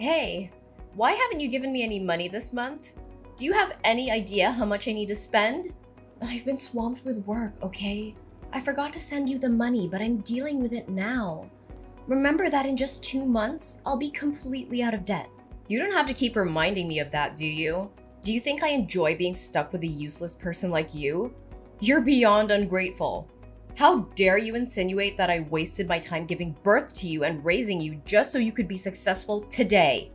Hey, why haven't you given me any money this month? Do you have any idea how much I need to spend? I've been swamped with work, okay? I forgot to send you the money, but I'm dealing with it now. Remember that in just 2 months, I'll be completely out of debt. You don't have to keep reminding me of that, do you? Do you think I enjoy being stuck with a useless person like you? You're beyond ungrateful. How dare you insinuate that I wasted my time giving birth to you and raising you just so you could be successful today?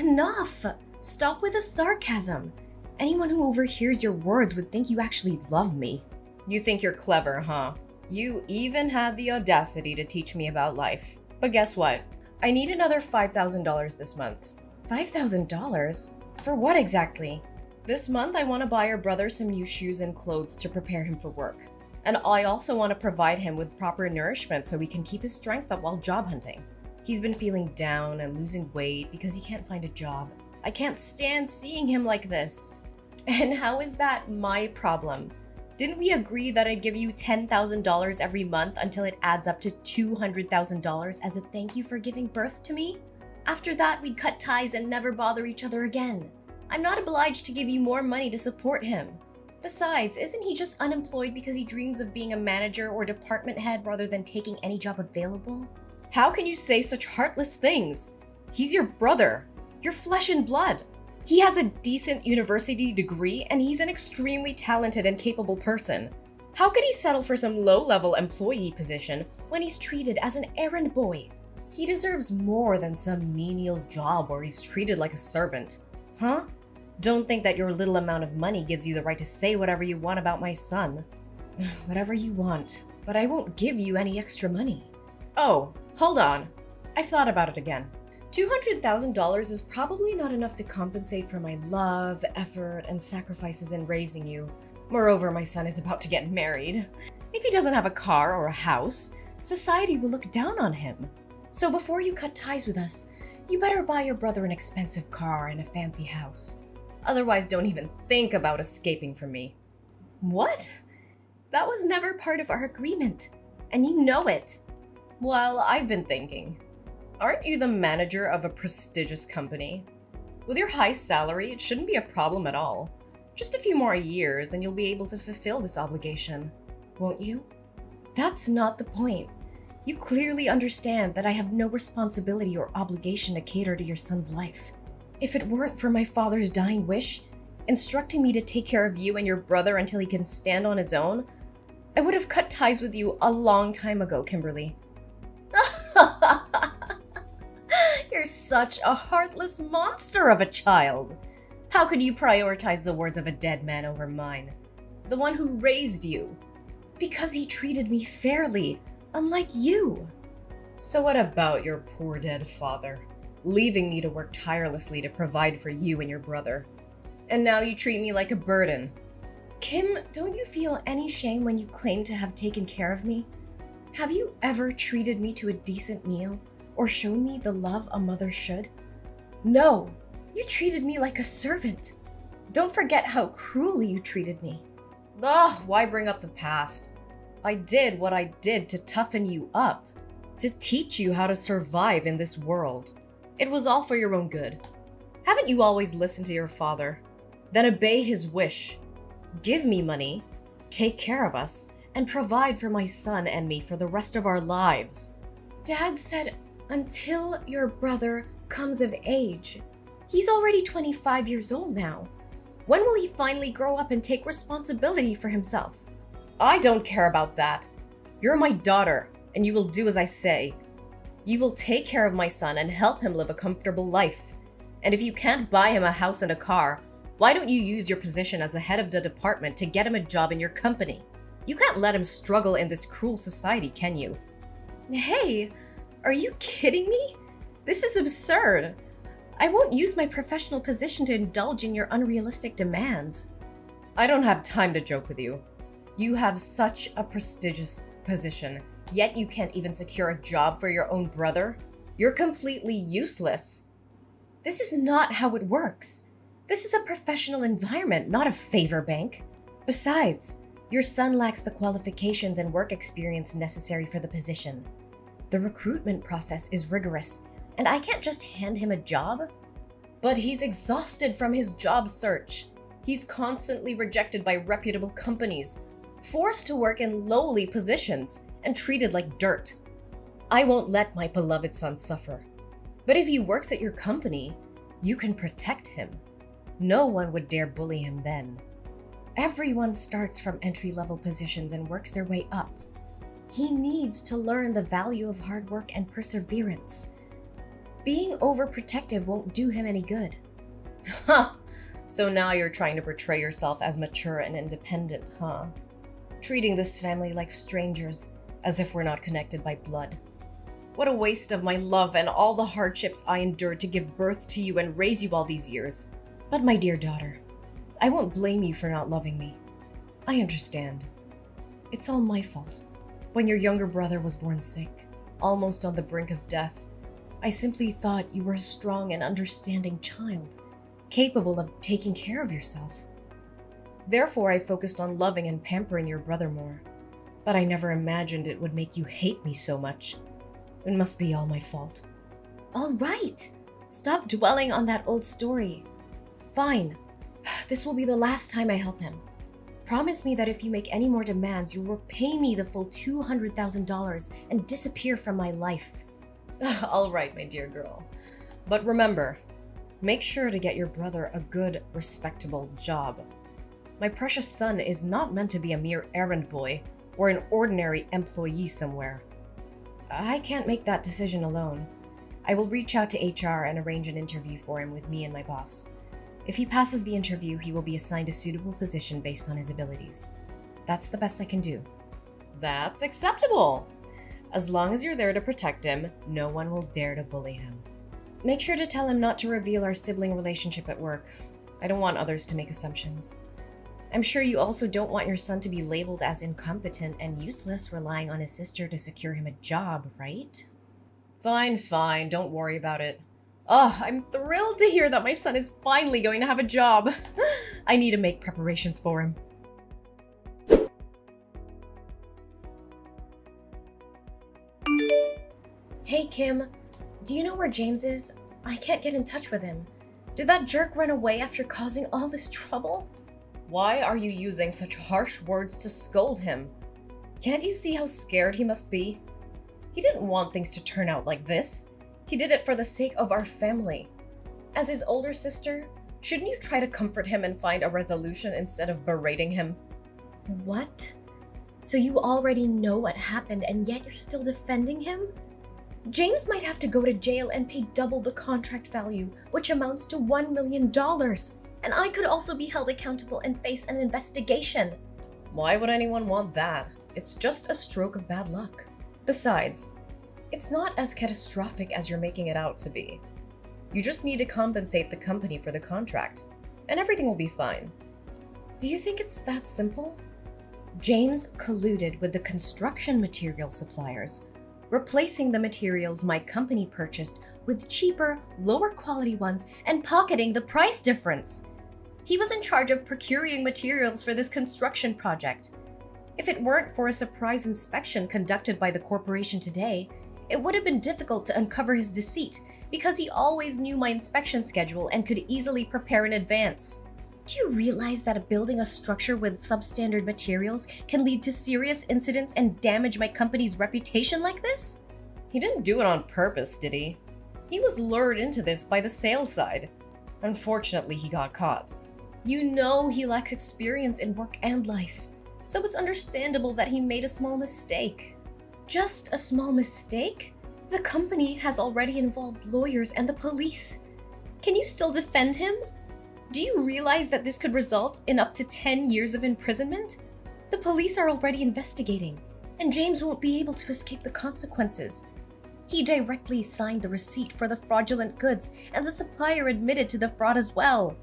Enough! Stop with the sarcasm. Anyone who overhears your words would think you actually love me. You think you're clever, huh? You even had the audacity to teach me about life. But guess what? I need another $5,000 this month. $5,000? For what exactly? This month I want to buy your brother some new shoes and clothes to prepare him for work. And I also want to provide him with proper nourishment so he can keep his strength up while job hunting. He's been feeling down and losing weight because he can't find a job. I can't stand seeing him like this. And how is that my problem? Didn't we agree that I'd give you $10,000 every month until it adds up to $200,000 as a thank you for giving birth to me? After that, we'd cut ties and never bother each other again. I'm not obliged to give you more money to support him. Besides, isn't he just unemployed because he dreams of being a manager or department head rather than taking any job available? How can you say such heartless things? He's your brother. You're flesh and blood. He has a decent university degree and he's an extremely talented and capable person. How could he settle for some low-level employee position when he's treated as an errand boy? He deserves more than some menial job where he's treated like a servant. Huh? Don't think that your little amount of money gives you the right to say whatever you want about my son. Whatever you want, but I won't give you any extra money. Oh, hold on. I've thought about it again. $200,000 is probably not enough to compensate for my love, effort, and sacrifices in raising you. Moreover, my son is about to get married. If he doesn't have a car or a house, society will look down on him. So before you cut ties with us, you better buy your brother an expensive car and a fancy house. Otherwise, don't even think about escaping from me. What? That was never part of our agreement, and you know it. Well, I've been thinking. Aren't you the manager of a prestigious company? With your high salary, it shouldn't be a problem at all. Just a few more years and you'll be able to fulfill this obligation, won't you? That's not the point. You clearly understand that I have no responsibility or obligation to cater to your son's life. If it weren't for my father's dying wish, instructing me to take care of you and your brother until he can stand on his own, I would have cut ties with you a long time ago, Kimberly. You're such a heartless monster of a child. How could you prioritize the words of a dead man over mine? The one who raised you. Because he treated me fairly, unlike you. So what about your poor dead father? Leaving me to work tirelessly to provide for you and your brother. And now you treat me like a burden. Kim, don't you feel any shame when you claim to have taken care of me? Have you ever treated me to a decent meal or shown me the love a mother should? No, you treated me like a servant. Don't forget how cruelly you treated me. Ugh, why bring up the past? I did what I did to toughen you up, to teach you how to survive in this world. It was all for your own good. Haven't you always listened to your father? Then obey his wish. Give me money, take care of us, and provide for my son and me for the rest of our lives. Dad said, until your brother comes of age. He's already 25 years old now. When will he finally grow up and take responsibility for himself? I don't care about that. You're my daughter, and you will do as I say. You will take care of my son and help him live a comfortable life. And if you can't buy him a house and a car, why don't you use your position as the head of the department to get him a job in your company? You can't let him struggle in this cruel society, can you? Hey, are you kidding me? This is absurd. I won't use my professional position to indulge in your unrealistic demands. I don't have time to joke with you. You have such a prestigious position, yet you can't even secure a job for your own brother? You're completely useless. This is not how it works. This is a professional environment, not a favor bank. Besides, your son lacks the qualifications and work experience necessary for the position. The recruitment process is rigorous, and I can't just hand him a job? But he's exhausted from his job search. He's constantly rejected by reputable companies, forced to work in lowly positions, and treated like dirt. I won't let my beloved son suffer. But if he works at your company, you can protect him. No one would dare bully him then. Everyone starts from entry-level positions and works their way up. He needs to learn the value of hard work and perseverance. Being overprotective won't do him any good. Huh! So now you're trying to portray yourself as mature and independent, huh? Treating this family like strangers, as if we're not connected by blood. What a waste of my love and all the hardships I endured to give birth to you and raise you all these years. But my dear daughter, I won't blame you for not loving me. I understand. It's all my fault. When your younger brother was born sick, almost on the brink of death, I simply thought you were a strong and understanding child, capable of taking care of yourself. Therefore, I focused on loving and pampering your brother more. But I never imagined it would make you hate me so much. It must be all my fault. All right, stop dwelling on that old story. Fine, this will be the last time I help him. Promise me that if you make any more demands, you'll repay me the full $200,000 and disappear from my life. All right, my dear girl. But remember, make sure to get your brother a good, respectable job. My precious son is not meant to be a mere errand boy or an ordinary employee somewhere. I can't make that decision alone. I will reach out to HR and arrange an interview for him with me and my boss. If he passes the interview, he will be assigned a suitable position based on his abilities. That's the best I can do. That's acceptable. As long as you're there to protect him, no one will dare to bully him. Make sure to tell him not to reveal our sibling relationship at work. I don't want others to make assumptions. I'm sure you also don't want your son to be labeled as incompetent and useless, relying on his sister to secure him a job, right? Fine, don't worry about it. Oh, I'm thrilled to hear that my son is finally going to have a job. I need to make preparations for him. Hey, Kim. Do you know where James is? I can't get in touch with him. Did that jerk run away after causing all this trouble? Why are you using such harsh words to scold him? Can't you see how scared he must be? He didn't want things to turn out like this. He did it for the sake of our family. As his older sister, shouldn't you try to comfort him and find a resolution instead of berating him? What? So you already know what happened and yet you're still defending him? James might have to go to jail and pay double the contract value, which amounts to $1 million. And I could also be held accountable and face an investigation. Why would anyone want that? It's just a stroke of bad luck. Besides, it's not as catastrophic as you're making it out to be. You just need to compensate the company for the contract, and everything will be fine. Do you think it's that simple? James colluded with the construction material suppliers, replacing the materials my company purchased with cheaper, lower quality ones and pocketing the price difference. He was in charge of procuring materials for this construction project. If it weren't for a surprise inspection conducted by the corporation today, it would have been difficult to uncover his deceit because he always knew my inspection schedule and could easily prepare in advance. Do you realize that building a structure with substandard materials can lead to serious incidents and damage my company's reputation like this? He didn't do it on purpose, did he? He was lured into this by the sales side. Unfortunately, he got caught. You know he lacks experience in work and life, so it's understandable that he made a small mistake. Just a small mistake? The company has already involved lawyers and the police. Can you still defend him? Do you realize that this could result in up to 10 years of imprisonment? The police are already investigating, and James won't be able to escape the consequences. He directly signed the receipt for the fraudulent goods, and the supplier admitted to the fraud as well.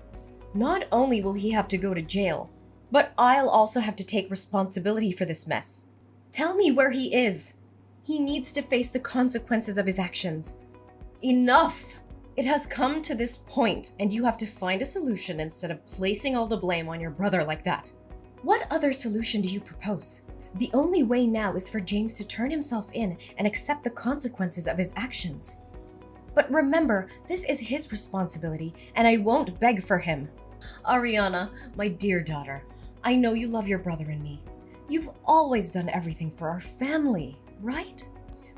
Not only will he have to go to jail, but I'll also have to take responsibility for this mess. Tell me where he is. He needs to face the consequences of his actions. Enough! It has come to this point, and you have to find a solution instead of placing all the blame on your brother like that. What other solution do you propose? The only way now is for James to turn himself in and accept the consequences of his actions. But remember, this is his responsibility, and I won't beg for him. Ariana, my dear daughter, I know you love your brother and me. You've always done everything for our family, right?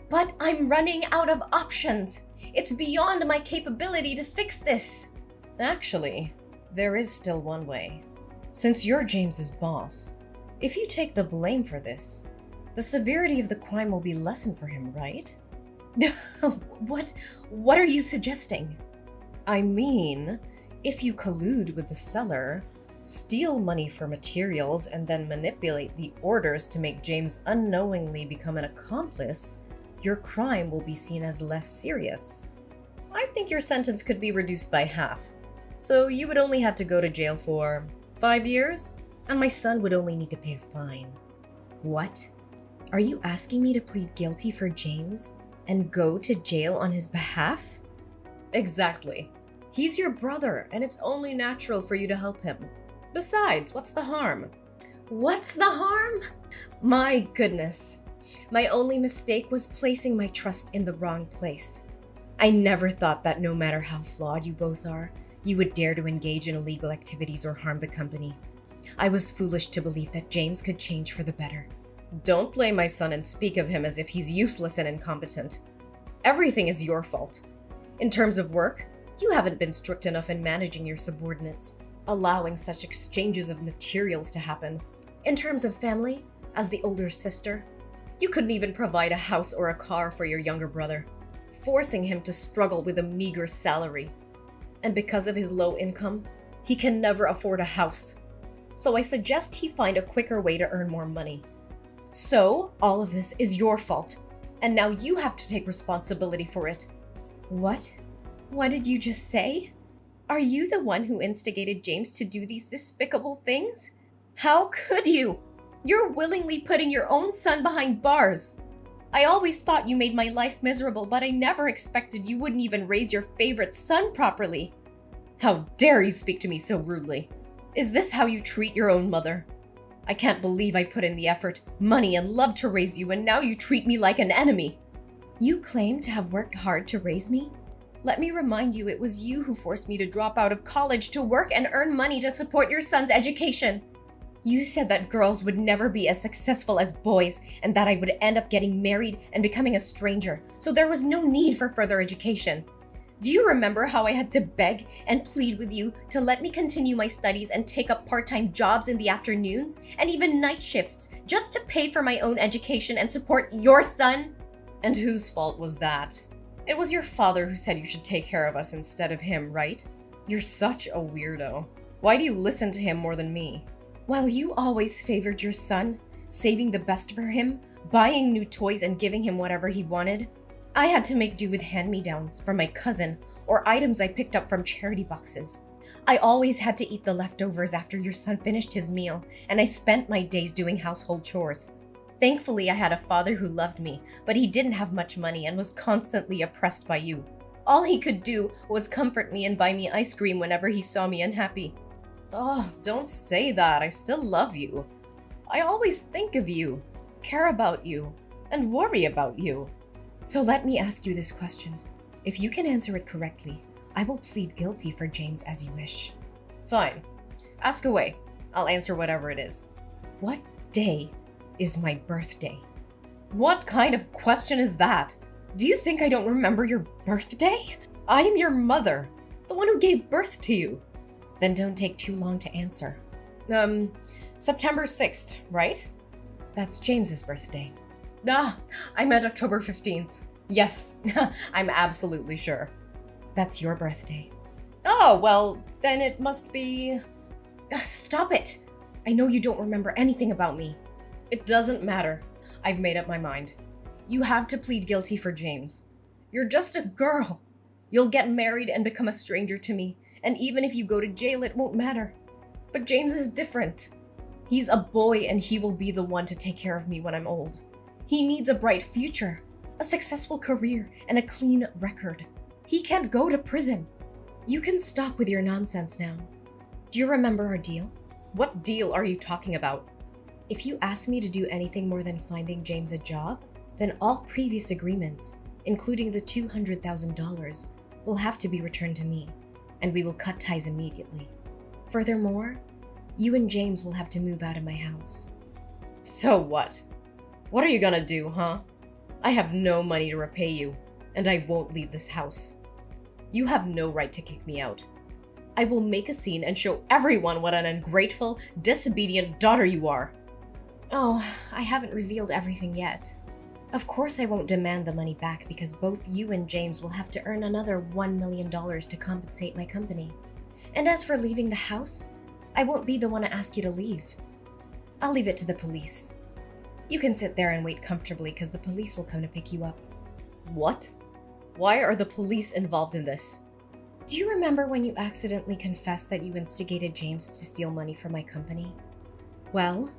But I'm running out of options. It's beyond my capability to fix this. Actually, there is still one way. Since you're James's boss, if you take the blame for this, the severity of the crime will be lessened for him, right? What are you suggesting? I mean, if you collude with the seller, steal money for materials, and then manipulate the orders to make James unknowingly become an accomplice, your crime will be seen as less serious. I think your sentence could be reduced by half. So you would only have to go to jail for 5 years, and my son would only need to pay a fine. What? Are you asking me to plead guilty for James and go to jail on his behalf? Exactly. He's your brother, and it's only natural for you to help him. Besides, what's the harm? What's the harm? My goodness. My only mistake was placing my trust in the wrong place. I never thought that no matter how flawed you both are, you would dare to engage in illegal activities or harm the company. I was foolish to believe that James could change for the better. Don't blame my son and speak of him as if he's useless and incompetent. Everything is your fault. In terms of work, you haven't been strict enough in managing your subordinates, allowing such exchanges of materials to happen. In terms of family, as the older sister, you couldn't even provide a house or a car for your younger brother, forcing him to struggle with a meager salary. And because of his low income, he can never afford a house. So I suggest he find a quicker way to earn more money. So, all of this is your fault, and now you have to take responsibility for it. What? What did you just say? Are you the one who instigated James to do these despicable things? How could you? You're willingly putting your own son behind bars. I always thought you made my life miserable, but I never expected you wouldn't even raise your favorite son properly. How dare you speak to me so rudely? Is this how you treat your own mother? I can't believe I put in the effort, money, and love to raise you, and now you treat me like an enemy. You claim to have worked hard to raise me? Let me remind you, it was you who forced me to drop out of college to work and earn money to support your son's education. You said that girls would never be as successful as boys, and that I would end up getting married and becoming a stranger, so there was no need for further education. Do you remember how I had to beg and plead with you to let me continue my studies and take up part-time jobs in the afternoons and even night shifts just to pay for my own education and support your son? And whose fault was that? It was your father who said you should take care of us instead of him, right? You're such a weirdo. Why do you listen to him more than me? While you always favored your son, saving the best for him, buying new toys and giving him whatever he wanted, I had to make do with hand-me-downs from my cousin or items I picked up from charity boxes. I always had to eat the leftovers after your son finished his meal, and I spent my days doing household chores. Thankfully, I had a father who loved me, but he didn't have much money and was constantly oppressed by you. All he could do was comfort me and buy me ice cream whenever he saw me unhappy. Oh, don't say that. I still love you. I always think of you, care about you, and worry about you. So let me ask you this question. If you can answer it correctly, I will plead guilty for James as you wish. Fine. Ask away. I'll answer whatever it is. What day is my birthday? What kind of question is that? Do you think I don't remember your birthday? I am your mother, the one who gave birth to you. Then don't take too long to answer. September 6th, right? That's James's birthday. I meant October 15th. Yes, I'm absolutely sure. That's your birthday. Oh, well, then it must be... Stop it! I know you don't remember anything about me. It doesn't matter. I've made up my mind. You have to plead guilty for James. You're just a girl. You'll get married and become a stranger to me, and even if you go to jail, it won't matter. But James is different. He's a boy, and he will be the one to take care of me when I'm old. He needs a bright future, a successful career, and a clean record. He can't go to prison. You can stop with your nonsense now. Do you remember our deal? What deal are you talking about? If you ask me to do anything more than finding James a job, then all previous agreements, including the $200,000, will have to be returned to me, and we will cut ties immediately. Furthermore, you and James will have to move out of my house. So what? What are you gonna do, huh? I have no money to repay you, and I won't leave this house. You have no right to kick me out. I will make a scene and show everyone what an ungrateful, disobedient daughter you are. Oh, I haven't revealed everything yet. Of course I won't demand the money back because both you and James will have to earn another $1 million to compensate my company. And as for leaving the house, I won't be the one to ask you to leave. I'll leave it to the police. You can sit there and wait comfortably because the police will come to pick you up. What? Why are the police involved in this? Do you remember when you accidentally confessed that you instigated James to steal money from my company? Well,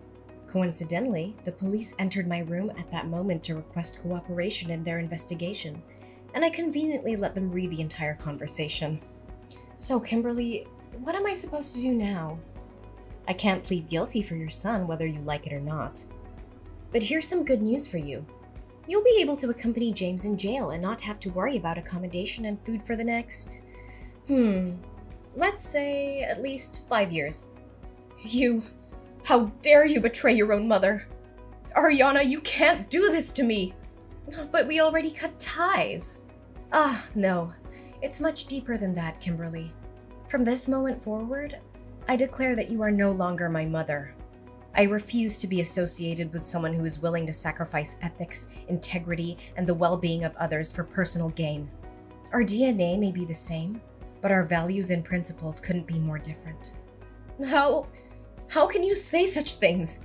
coincidentally, the police entered my room at that moment to request cooperation in their investigation, and I conveniently let them read the entire conversation. So, Kimberly, what am I supposed to do now? I can't plead guilty for your son whether you like it or not. But here's some good news for you. You'll be able to accompany James in jail and not have to worry about accommodation and food for the next, let's say at least 5 years. How dare you betray your own mother? Ariana, you can't do this to me. But we already cut ties. No, it's much deeper than that, Kimberly. From this moment forward, I declare that you are no longer my mother. I refuse to be associated with someone who is willing to sacrifice ethics, integrity, and the well-being of others for personal gain. Our DNA may be the same, but our values and principles couldn't be more different. How can you say such things?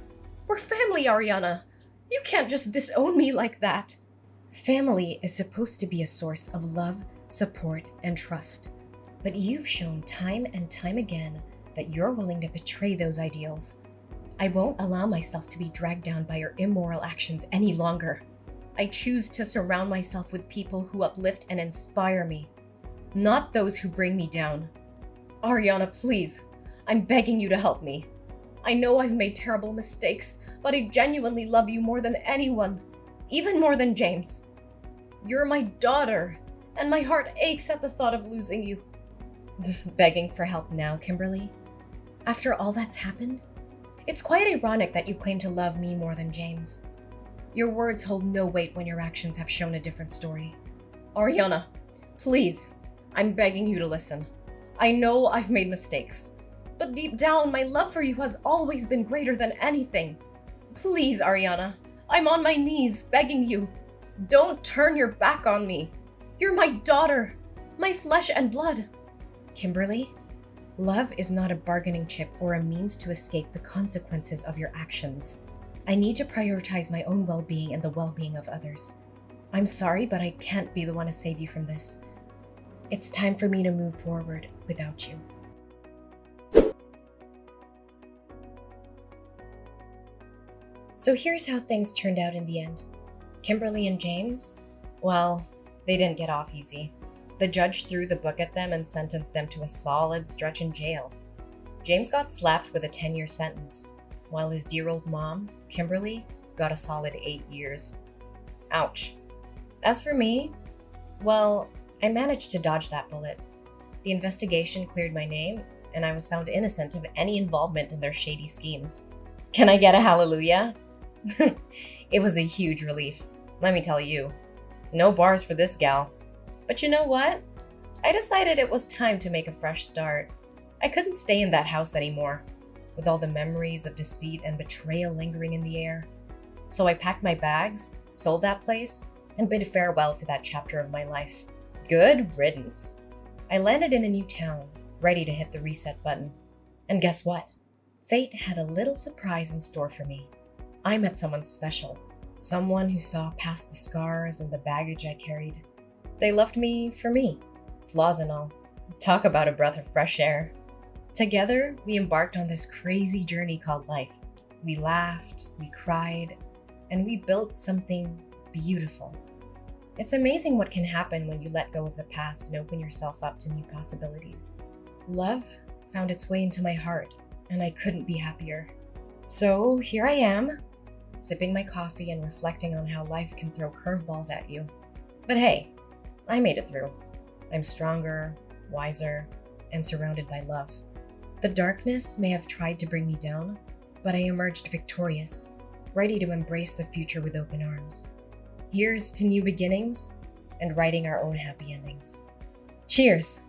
We're family, Ariana. You can't just disown me like that. Family is supposed to be a source of love, support, and trust. But you've shown time and time again that you're willing to betray those ideals. I won't allow myself to be dragged down by your immoral actions any longer. I choose to surround myself with people who uplift and inspire me, not those who bring me down. Ariana, please, I'm begging you to help me. I know I've made terrible mistakes, but I genuinely love you more than anyone, even more than James. You're my daughter, and my heart aches at the thought of losing you. Begging for help now, Kimberly? After all that's happened? It's quite ironic that you claim to love me more than James. Your words hold no weight when your actions have shown a different story. Ariana, please, I'm begging you to listen. I know I've made mistakes, but deep down, my love for you has always been greater than anything. Please, Ariana, I'm on my knees begging you. Don't turn your back on me. You're my daughter, my flesh and blood. Kimberly, love is not a bargaining chip or a means to escape the consequences of your actions. I need to prioritize my own well-being and the well-being of others. I'm sorry, but I can't be the one to save you from this. It's time for me to move forward without you. So here's how things turned out in the end. Kimberly and James, well, they didn't get off easy. The judge threw the book at them and sentenced them to a solid stretch in jail. James got slapped with a 10-year sentence, while his dear old mom, Kimberly, got a solid 8 years. Ouch. As for me, well, I managed to dodge that bullet. The investigation cleared my name, and I was found innocent of any involvement in their shady schemes. Can I get a hallelujah? It was a huge relief, let me tell you. No bars for this gal. But you know what? I decided it was time to make a fresh start. I couldn't stay in that house anymore, with all the memories of deceit and betrayal lingering in the air. So I packed my bags, sold that place, and bid farewell to that chapter of my life. Good riddance. I landed in a new town, ready to hit the reset button. And guess what? Fate had a little surprise in store for me. I met someone special, someone who saw past the scars and the baggage I carried. They loved me for me, flaws and all. Talk about a breath of fresh air. Together, we embarked on this crazy journey called life. We laughed, we cried, and we built something beautiful. It's amazing what can happen when you let go of the past and open yourself up to new possibilities. Love found its way into my heart, and I couldn't be happier. So here I am, sipping my coffee and reflecting on how life can throw curveballs at you. But hey, I made it through. I'm stronger, wiser, and surrounded by love. The darkness may have tried to bring me down, but I emerged victorious, ready to embrace the future with open arms. Here's to new beginnings and writing our own happy endings. Cheers!